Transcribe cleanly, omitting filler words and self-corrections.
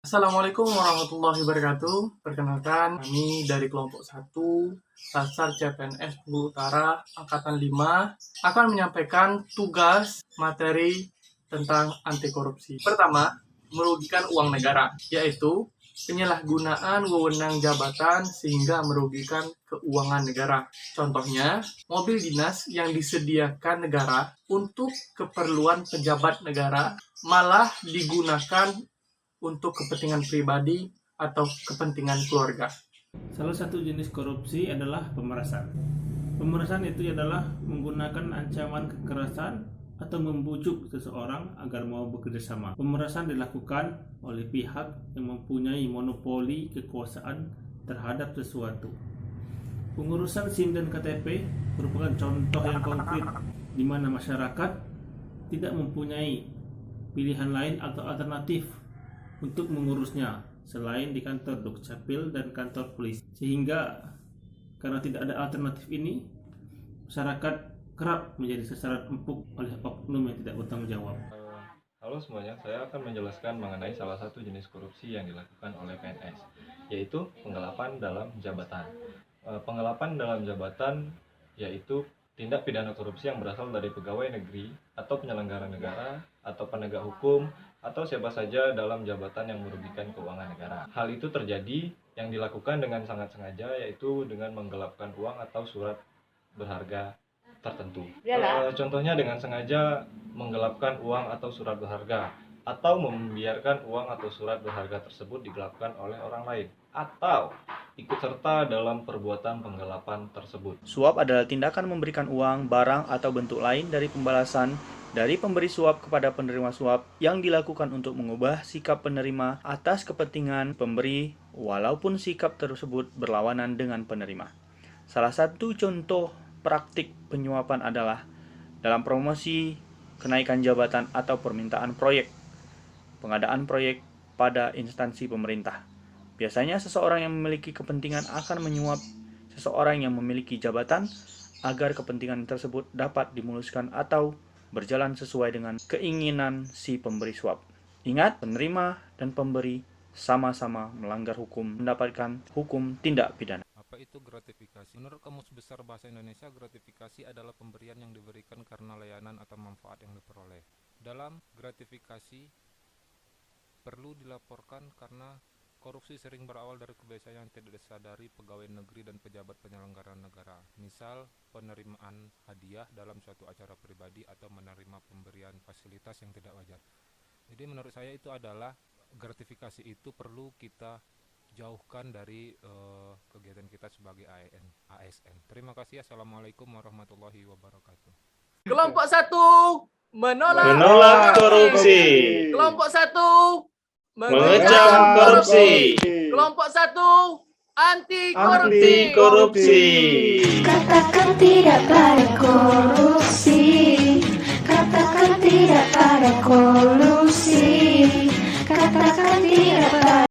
Assalamualaikum warahmatullahi wabarakatuh. Perkenalkan, kami dari kelompok 1 Latsar CPNS Bengkulu Utara Angkatan 5 akan menyampaikan tugas materi tentang anti korupsi. Pertama, merugikan uang negara, yaitu penyalahgunaan wewenang jabatan sehingga merugikan keuangan negara. Contohnya, mobil dinas yang disediakan negara untuk keperluan pejabat negara malah digunakan untuk kepentingan pribadi atau kepentingan keluarga. Salah satu jenis korupsi adalah pemerasan. Pemerasan itu adalah menggunakan ancaman kekerasan atau membujuk seseorang agar mau bekerja sama. Pemerasan dilakukan oleh pihak yang mempunyai monopoli kekuasaan terhadap sesuatu. Pengurusan SIM dan KTP merupakan contoh yang konkret di mana masyarakat tidak mempunyai pilihan lain atau alternatif untuk mengurusnya selain di kantor Dukcapil dan kantor polisi. Sehingga karena tidak ada alternatif ini, masyarakat kerap menjadi sasaran empuk oleh oknum yang tidak bertanggung jawab. Halo semuanya, saya akan menjelaskan mengenai salah satu jenis korupsi yang dilakukan oleh PNS, yaitu penggelapan dalam jabatan. Penggelapan dalam jabatan yaitu tindak pidana korupsi yang berasal dari pegawai negeri atau penyelenggara negara atau penegak hukum atau siapa saja dalam jabatan yang merugikan keuangan negara. Hal itu terjadi yang dilakukan dengan sangat sengaja, yaitu dengan menggelapkan uang atau surat berharga tertentu. Contohnya dengan sengaja menggelapkan uang atau surat berharga, atau membiarkan uang atau surat berharga tersebut digelapkan oleh orang lain, atau ikut serta dalam perbuatan penggelapan tersebut. Suap adalah tindakan memberikan uang, barang, atau bentuk lain dari pembalasan dari pemberi suap kepada penerima suap yang dilakukan untuk mengubah sikap penerima atas kepentingan pemberi walaupun sikap tersebut berlawanan dengan penerima. Salah satu contoh praktik penyuapan adalah dalam promosi, kenaikan jabatan atau permintaan proyek, pengadaan proyek pada instansi pemerintah. Biasanya seseorang yang memiliki kepentingan akan menyuap seseorang yang memiliki jabatan agar kepentingan tersebut dapat dimuluskan atau berjalan sesuai dengan keinginan si pemberi suap. Ingat, penerima dan pemberi sama-sama melanggar hukum, mendapatkan hukum tindak pidana. Apa itu gratifikasi? Menurut Kamus Besar Bahasa Indonesia, gratifikasi adalah pemberian yang diberikan karena layanan atau manfaat yang diperoleh. Dalam gratifikasi perlu dilaporkan karena korupsi sering berawal dari kebiasaan yang tidak disadari pegawai negeri dan pejabat penyelenggara negara. Misal, penerimaan hadiah dalam suatu acara pribadi atau menerima pemberian fasilitas yang tidak wajar. Jadi menurut saya itu adalah gratifikasi itu perlu kita jauhkan dari kegiatan kita sebagai ASN. Terima kasih. Assalamualaikum warahmatullahi wabarakatuh. Kelompok 1 menolak korupsi. Kelompok 1 Mengecam korupsi. Kelompok 1 anti Korupsi. Katakan tidak pada korupsi. Katakan tidak pada kolusi. Katakan tidak pada